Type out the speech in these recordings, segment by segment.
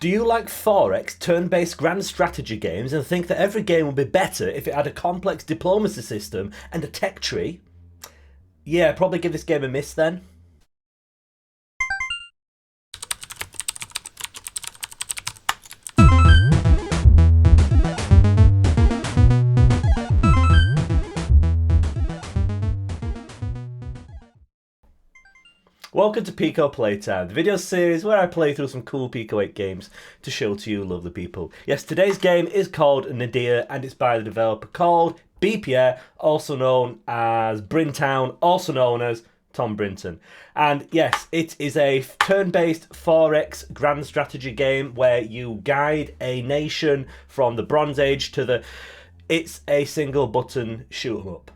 Do you like 4X turn-based grand strategy games and think that every game would be better if it had a complex diplomacy system and a tech tree? Yeah, probably give this game a miss then. Welcome to Pico Playtime, the video series where I play through some cool Pico 8 games to show to you lovely people. Yes, today's game is called Nadir and it's by the developer called Beepyeah, also known as Brintown, also known as Tom Brinton. And yes, it is a turn-based 4X grand strategy game where you guide a nation from the Bronze Age to the... It's a single button shoot 'em up.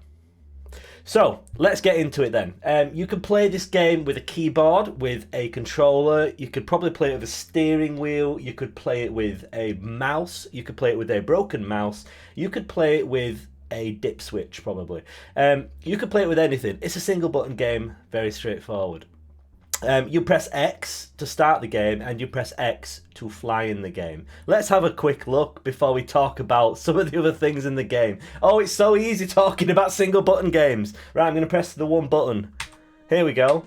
So, let's get into it then. You can play this game with a keyboard, with a controller, you could probably play it with a steering wheel, you could play it with a mouse, you could play it with a broken mouse, you could play it with a dip switch probably. You could play it with anything. It's a single button game, very straightforward. You press X to start the game and you press X to fly in the game. Let's have a quick look before we talk about some of the other things in the game. Oh, it's so easy talking about single button games. Right, I'm going to press the one button. Here we go.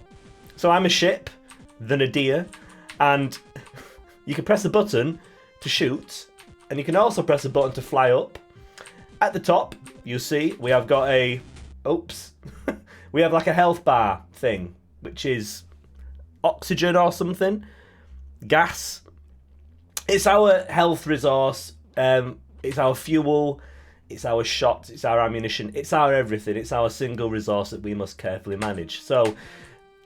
So I'm a ship, the Nadir, and you can press the button to shoot, and you can also press the button to fly up. At the top, you see, we have got a... Oops. We have like a health bar thing, which is... oxygen or something, gas. It's our health resource, it's our fuel, it's our shots, it's our ammunition, it's our everything, it's our single resource that we must carefully manage. So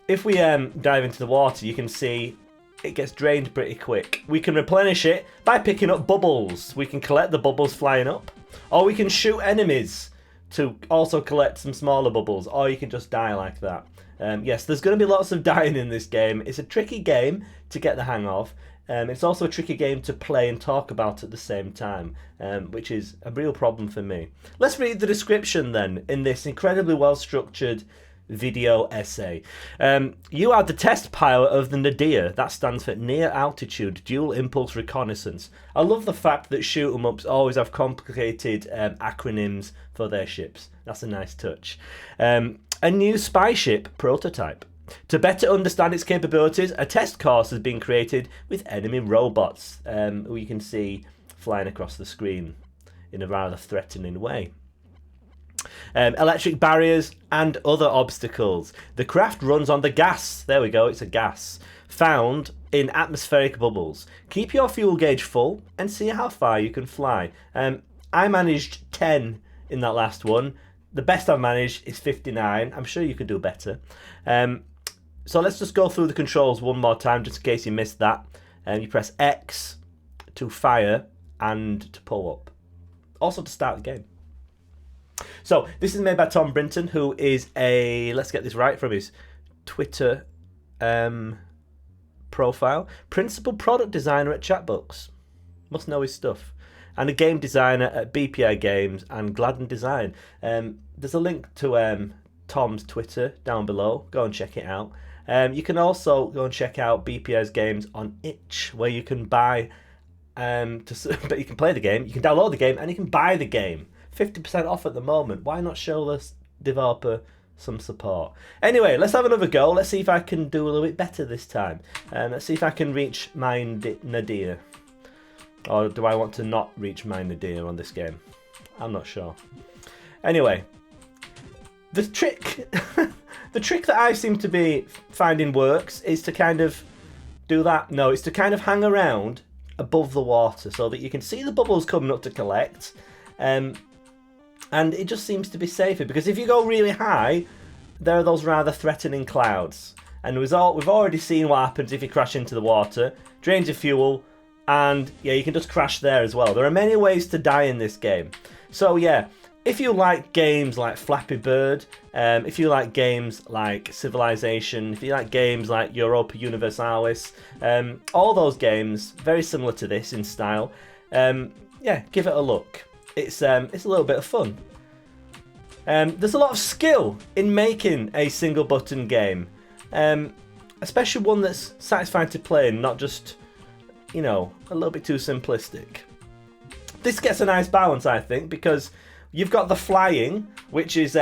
if we dive into the water, you can see it gets drained pretty quick. We can replenish it by picking up bubbles. We can collect the bubbles flying up, or we can shoot enemies to also collect some smaller bubbles, or you can just die like that. Yes, there's going to be lots of dying in this game. It's a tricky game to get the hang of. It's also a tricky game to play and talk about at the same time, which is a real problem for me. Let's read the description then in this incredibly well-structured video essay. You are the test pilot of the Nadir. That stands for Near Altitude Dual Impulse Reconnaissance. I love the fact that shoot 'em ups always have complicated acronyms for their ships. That's a nice touch. A new spy ship prototype. To better understand its capabilities, a test course has been created with enemy robots, who you can see flying across the screen in a rather threatening way. Electric barriers and other obstacles. The craft runs on the gas. There we go, it's a gas. Found in atmospheric bubbles. Keep your fuel gauge full and see how far you can fly. I managed 10 in that last one. The best I've managed is 59. I'm sure you could do better. So let's just go through the controls one more time, just in case you missed that. You press X to fire and to pull up. Also to start the game. So this is made by Tom Brinton, who is a, let's get this right from his Twitter profile, principal product designer at Chatbooks. Must know his stuff. And a game designer at Beepyeah Games and Gladden Design. There's a link to Tom's Twitter down below. Go and check it out. You can also go and check out Beepyeah's games on itch, where you can buy, but you can play the game, you can download the game, and you can buy the game. 50% off at the moment. Why not show this developer some support? Anyway, let's have another go. Let's see if I can do a little bit better this time. Let's see if I can reach my Nadir. Or do I want to not reach my Nadir on this game? I'm not sure. Anyway, the trick that I seem to be finding works is to kind of do that. No, it's to kind of hang around above the water so that you can see the bubbles coming up to collect. And it just seems to be safer, because if you go really high, there are those rather threatening clouds. And we've already seen what happens if you crash into the water. Drains your fuel. And yeah, you can just crash there as well. There are many ways to die in this game. So yeah, if you like games like Flappy Bird, if you like games like Civilization, if you like games like Europa Universalis, all those games, very similar to this in style, yeah, give it a look. It's a little bit of fun. There's a lot of skill in making a single button game, especially one that's satisfying to play and not just you know, a little bit too simplistic. This gets a nice balance, I think, because you've got the flying, which is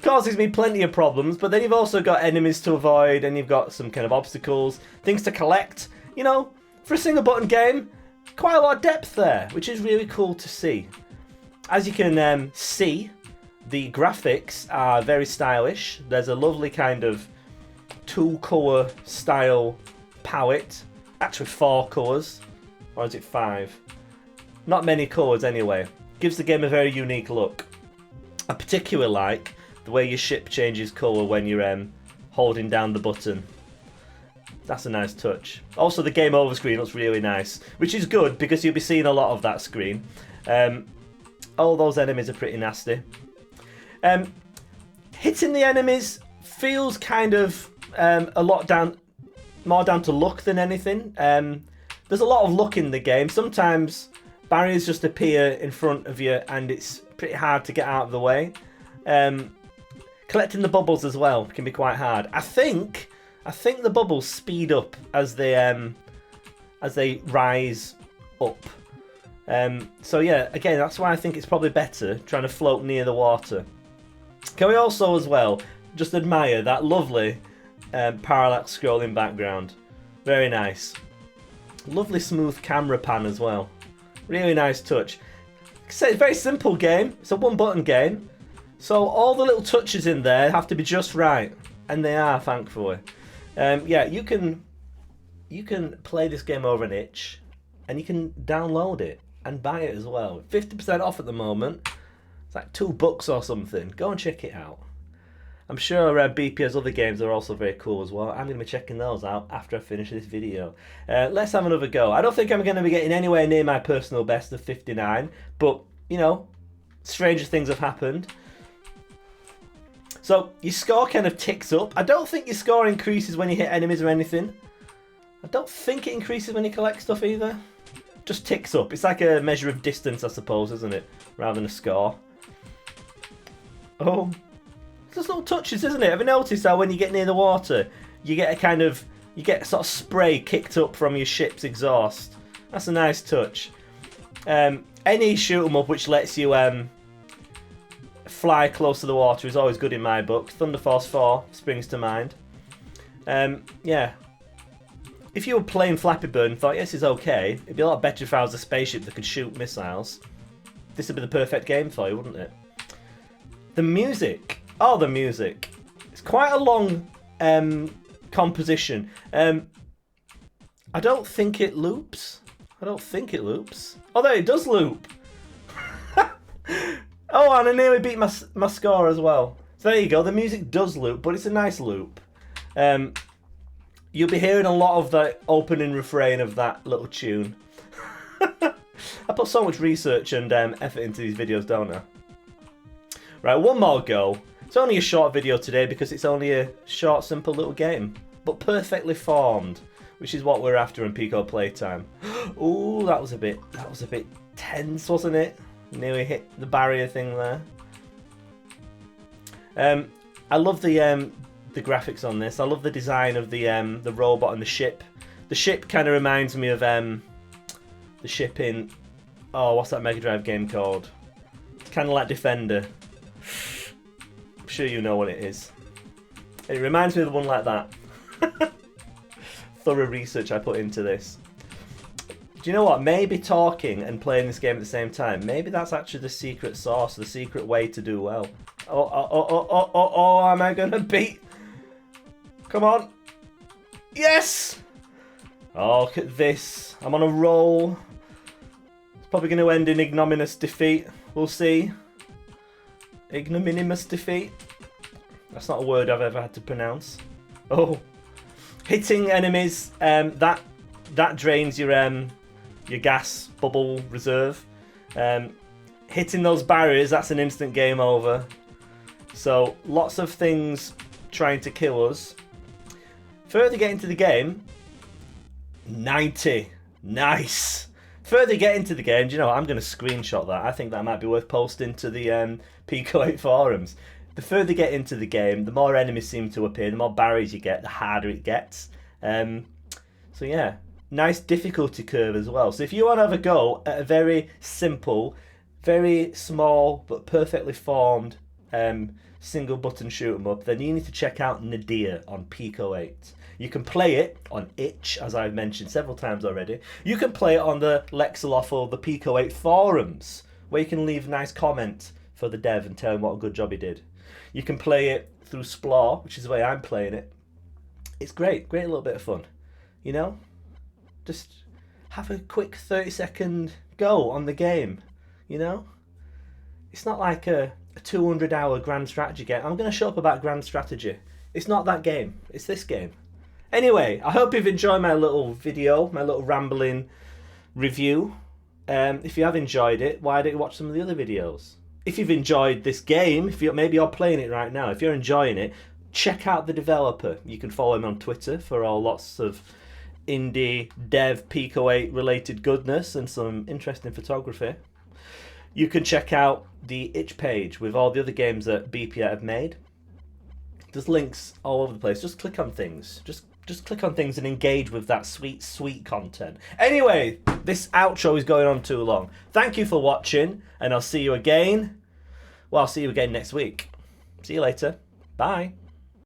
causes me plenty of problems, but then you've also got enemies to avoid, and you've got some kind of obstacles, things to collect. You know, for a single button game, quite a lot of depth there, which is really cool to see. As you can see, the graphics are very stylish. There's a lovely kind of 2-colour style palette. Actually 4 colours, or is it 5? Not many colours anyway. Gives the game a very unique look. I particularly like the way your ship changes colour when you're holding down the button. That's a nice touch. Also, the game over screen looks really nice, which is good because you'll be seeing a lot of that screen. All those enemies are pretty nasty. Hitting the enemies feels kind of a lot more down to luck than anything. There's a lot of luck in the game. Sometimes barriers just appear in front of you and it's pretty hard to get out of the way. Collecting the bubbles as well can be quite hard. I think the bubbles speed up as they rise up. So yeah, again, that's why I think it's probably better trying to float near the water. Can we also as well just admire that lovely parallax scrolling background? Very nice. Lovely smooth camera pan as well. Really nice touch. It's a very simple game. It's a one-button game. So all the little touches in there have to be just right. And they are, thankfully. Yeah, you can play this game over an itch. And you can download it and buy it as well. 50% off at the moment. It's like $2 or something. Go and check it out. I'm sure Beepyeah's other games are also very cool as well. I'm going to be checking those out after I finish this video. Let's have another go. I don't think I'm going to be getting anywhere near my personal best of 59. But, you know, stranger things have happened. So, your score kind of ticks up. I don't think your score increases when you hit enemies or anything. I don't think it increases when you collect stuff either. Just ticks up. It's like a measure of distance, I suppose, isn't it? Rather than a score. Oh, there's little touches, isn't it? Have you noticed how when you get near the water, you get sort of spray kicked up from your ship's exhaust? That's a nice touch. Any shoot 'em up which lets you fly close to the water is always good in my book. Thunder Force 4 springs to mind. Yeah. If you were playing Flappy Bird and thought, yes, this is okay, it'd be a lot better if I was a spaceship that could shoot missiles. This would be the perfect game for you, wouldn't it? The music. Oh, the music. It's quite a long composition. I don't think it loops. Although it does loop. Oh, and I nearly beat my score as well. So there you go. The music does loop, but it's a nice loop. You'll be hearing a lot of the opening refrain of that little tune. I put so much research and effort into these videos, don't I? Right, one more go. It's only a short video today because it's only a short, simple little game. But perfectly formed, which is what we're after in Pico Playtime. Ooh, that was a bit tense, wasn't it? Nearly hit the barrier thing there. I love the graphics on this. I love the design of the robot and the ship. The ship kind of reminds me of the ship in, oh, what's that Mega Drive game called? It's kind of like Defender. I'm sure you know what it is. It reminds me of the one like that. Thorough research I put into this. Do you know what? Maybe talking and playing this game at the same time, maybe that's actually the secret sauce, the secret way to do well. Oh, am I gonna beat? Come on. Yes! Oh, look at this. I'm on a roll. It's probably going to end in ignominious defeat. We'll see. Ignominious defeat. That's not a word I've ever had to pronounce. Oh. Hitting enemies, that drains your gas bubble reserve. Hitting those barriers, that's an instant game over. So, lots of things trying to kill us. Further get into the game, 90. Nice. Further get into the game, do you know what? I'm going to screenshot that. I think that might be worth posting to the Pico 8 forums. The further you get into the game, the more enemies seem to appear, the more barriers you get, the harder it gets. So yeah, nice difficulty curve as well. So if you want to have a go at a very simple, very small but perfectly formed single button shoot 'em up, then you need to check out Nadir on Pico 8. You can play it on itch, as I've mentioned several times already. You can play it on the Lexaloff or the Pico 8 forums, where you can leave a nice comment for the dev and tell him what a good job he did. You can play it through Splore, which is the way I'm playing it. It's great little bit of fun. You know? Just have a quick 30-second go on the game. You know? It's not like a 200-hour grand strategy game. I'm going to show up about grand strategy. It's not that game. It's this game. Anyway, I hope you've enjoyed my little video, my little rambling review. If you have enjoyed it, why don't you watch some of the other videos? If you've enjoyed this game, maybe you're playing it right now, if you're enjoying it, check out the developer. You can follow him on Twitter for all lots of indie dev Pico 8 related goodness and some interesting photography. You can check out the itch page with all the other games that Beepyeah have made. There's links all over the place. Just click on things. Just click on things and engage with that sweet content. Anyway, this outro is going on too long. Thank you for watching, and I'll see you again. Well, I'll see you again next week. See you later. Bye.